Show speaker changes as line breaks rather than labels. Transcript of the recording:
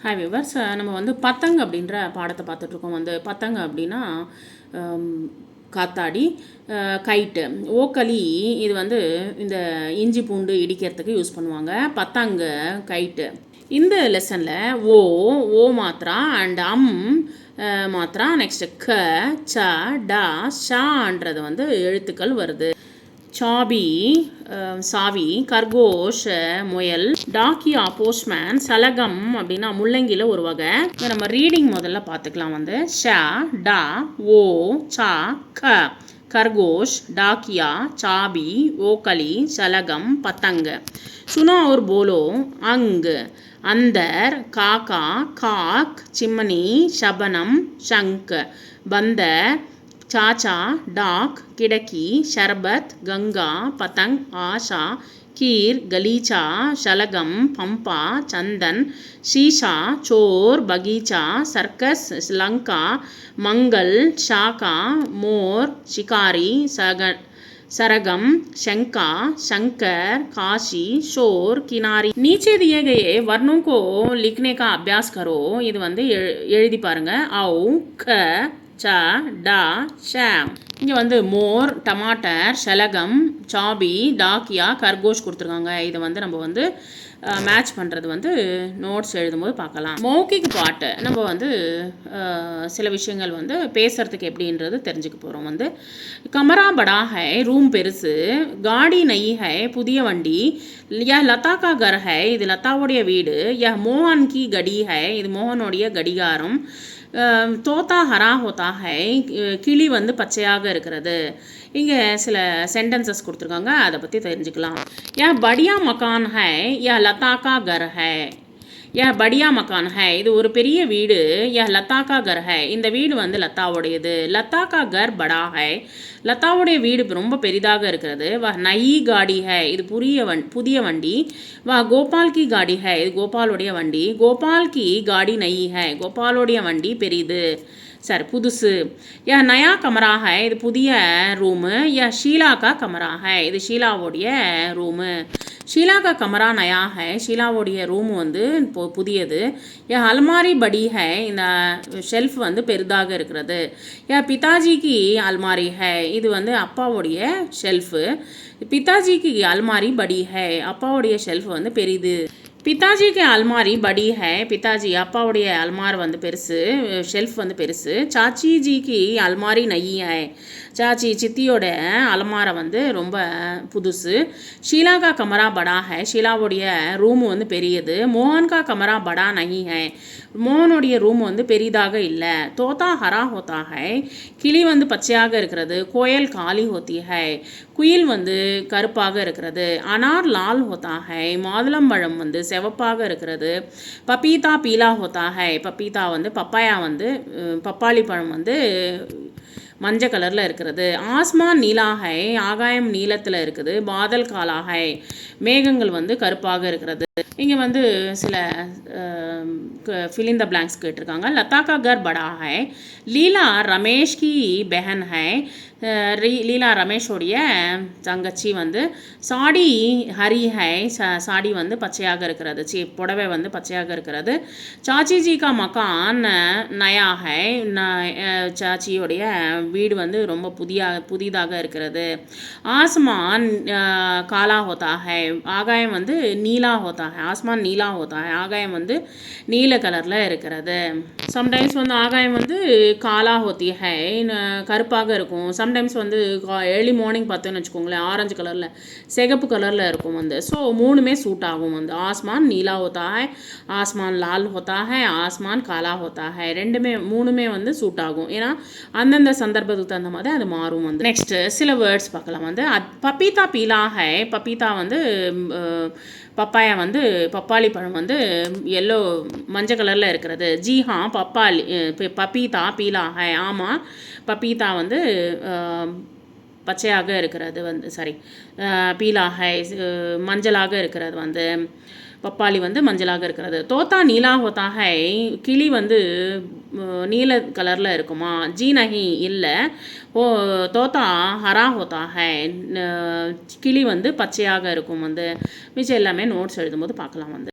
Hi viewers, நம்ம வந்து பத்தங்க அப்படின்ற பாடத்தை பார்த்துட்ருக்கோம். வந்து பத்தங்க அப்படின்னா காத்தாடி, கைட்டு, ஓக்களி. இது வந்து இந்த இஞ்சி பூண்டு இடிக்கிறதுக்கு யூஸ் பண்ணுவாங்க. பத்தங்க, கைட்டு. இந்த லெசனில் ஓ மாத்திரா அண்ட் மாத்திரா, நெக்ஸ்ட் க, ச, டா, ஷான்றது வந்து எழுத்துக்கள் வருது. சாபி, சாவி, கர்கோஷ், முயல், டாக்கியா, போஸ்ட்மேன், சலகம் அப்படின்னா முள்ளங்கியில் ஒரு வகை. நம்ம ரீடிங் முதல்ல பார்த்துக்கலாம். வந்து ஷ, டா, ஓ, சா, க, खरगोश, डाकिया, चाबी, ओकली, शलगम, पतंग. सुनो और बोलो. अंग, अंदर, काका, काक, चिमनी, शबनम, शंख, बंदर, चाचा, डाक, किडकी, शरबत, गंगा, पतंग, आशा, कीर, गलीचा, शलगम, पंपा, चंदन, शीशा, चोर, बगीचा, सर्कस, लंका, मंगल, शाका, मोर, शिकारी, सरगम, शंका, शंकर, काशी, शोर, किनारी. नीचे दिए गए वर्णों को लिखने का अभ्यास करो. இது வந்து எழுதி பாருங்க. औ, क, च, ड, श. இங்கே வந்து மோர், டமாட்டர், ஷலகம், சாபி, டாக்கியா, கர்கோஷ் கொடுத்துருக்காங்க. இதை வந்து நம்ம வந்து மேட்ச் பண்ணுறது வந்து நோட்ஸ் எழுதும்போது பார்க்கலாம். மௌகிக் பாட்டு நம்ம வந்து சில விஷயங்கள் வந்து பேசுகிறதுக்கு எப்படின்றது தெரிஞ்சுக்க போகிறோம். வந்து கமரா படா ஹை, ரூம் பெருசு. காடி நை ஹை, புதிய வண்டி. லதா கா கர் ஹை, இது லதாவுடைய வீடு. மோகன் கி கடி ஹை, இது மோகனுடைய கடிகாரம். தோத்தா ஹரா ஹோத்தா ஹை, கிளி வந்து பச்சையாக இருக்கிறது. இங்கே சில சென்டென்சஸ் கொடுத்துருக்காங்க, அதை பற்றி தெரிஞ்சுக்கலாம். படியா மக்கான் ஹை, லதா கா கர் ஹை. படியா மக்கான் ஹை, இது ஒரு பெரிய வீடு. லதா கா கர் ஹை, இந்த வீடு வந்து லதாவுடையது. லதா கா கர் படா ஹை, லதாவுடைய வீடு ரொம்ப பெரிதாக இருக்கிறது. நயி காடி ஹை, இது புதிய வண்டி. கோபால் கி காடி ஹை, இது கோபாலுடைய வண்டி. கோபால் கி காடி நயி ஹை, கோபாலுடைய வண்டி பெரிது. சரி, புதுசு. நயா கமரா ஹை, இது புதிய ரூமு. ஷீலா கா கமரா ஹை, இது ஷீலாவுடைய ரூமு. ஷீலா கா கமரா நயா ஹை, ஷீலாவுடைய ரூம் வந்து புதியது. அல்மாரி படி ஹை, இந்த ஷெல்ஃப் வந்து பெரிதாக இருக்கிறது. பிதாஜிக்கு அல்மாரி ஹை, இது வந்து அப்பாவுடைய ஷெல்ஃபு. பிதாஜிக்கு அல்மாரி படி ஹை, அப்பாவுடைய ஷெல்ஃப் வந்து பெரிது. பிதாஜிக்கு அல்மாரி படி ஹை, பிதாஜி அப்பாவுடைய அல்மாரி வந்து பெருசு, ஷெல்ஃப் வந்து பெருசு. சாச்சிஜிக்கு அல்மாரி நயி ஹை, சாச்சி சித்தியோட அலமாரை வந்து ரொம்ப புதுசு. ஷீலா கா கமரா படா ஹை, ஷீலாவுடைய ரூமு வந்து பெரியது. மோகன் கா கமரா படா நஹி ஹை, மோகனுடைய ரூம் வந்து பெரிதாக இல்லை. தோத்தா ஹரா ஹோத்தா ஹை, கிளி வந்து பச்சையாக இருக்கிறது. கோயல் காலி ஹோத்தி ஹை, குயில் வந்து கருப்பாக இருக்கிறது. அனார் லால் ஹோத்தா ஹை, மாதுளம்பழம் வந்து செவப்பாக இருக்கிறது. பப்பீதா பீலா ஹோத்தா ஹை, பப்பீதா வந்து பப்பாயா வந்து பப்பாளி பழம் வந்து மஞ்சள் கலரில் இருக்கிறது. ஆஸ்மான் நீலா ஹை, ஆகாயம் நீலத்தில் இருக்குது. பாதல் காலா ஹை, மேகங்கள் வந்து கருப்பாக இருக்கிறது. இங்கே வந்து சில ஃபில் இன் த பிளாங்க்ஸ் கேட்டிருக்காங்க. லதா கா கர் படா ஹை, லீலா ரமேஷ் கி பெஹன் ஹை, லீலா ரமேஷோடைய தங்கச்சி வந்து. சாடி ஹரி ஹை, சாடி வந்து பச்சையாக இருக்கிறது, புடவை வந்து பச்சையாக இருக்கிறது. சாச்சிஜி கா மக்கான் நயா ஹை, சாச்சியோடைய வீடு வந்து ரொம்ப புதிதாக இருக்கிறது. ஆஸ்மான் காலா ஹோத்தா ஹை, ஆகாயம் வந்து நீலா ஹோத்தா ஹை, ஆஸ்மான் நீலா ஹோத்தா ஹை, ஆகாயம் வந்து நீல கலரில் இருக்கிறது. சம்டைம்ஸ் வந்து ஆகாயம் வந்து காலா ஹோத்தி ஹை, கருப்பாக இருக்கும். சம்டைம்ஸ் வந்து ஏர்லி மார்னிங் பார்த்தோன்னு வச்சுக்கோங்களேன், ஆரஞ்சு கலரில் சிகப்பு கலரில் இருக்கும் வந்து. ஸோ மூணுமே சூட் ஆகும் வந்து. ஆஸ்மான் நீலா ஹோத்தா ஹை, ஆஸ்மான் லால் ஹோத்தா ஹை, ஆஸ்மான் காலா ஹோத்தா ஹை, மூணுமே வந்து சூட் ஆகும். ஏன்னா அந்தந்த சந்தர்ப்பத்துக்கு தகுந்த மாதிரி அது மாறும் வந்து. நெக்ஸ்ட்டு சில வேர்ட்ஸ் பார்க்கலாம். வந்து பப்பீதா பீலா ஹை, பப்பீதா வந்து பப்பாயா வந்து பப்பாளி பழம் வந்து எல்லோ மஞ்சள் கலரில் இருக்கிறது. ஜி ஹா பப்பீதா பீலா ஹை, ஆமாம் பப்பீதா வந்து பச்சையாக இருக்கிறது வந்து. சாரி, பீலா ஹை மஞ்சளாக இருக்கிறது வந்து. பப்பாளி வந்து மஞ்சளாக இருக்கிறது. தோத்தா நீலா ஹோத்தா ஹை, கிளி வந்து நீல கலரில் இருக்குமா. ஜி நஹி இல்லை. தோத்தா ஹரா ஹோத்தா ஹை, கிளி வந்து பச்சையாக இருக்கும் வந்து. மிச்சம் எல்லாமே நோட்ஸ் எழுதும்போது பார்க்கலாம் வந்து.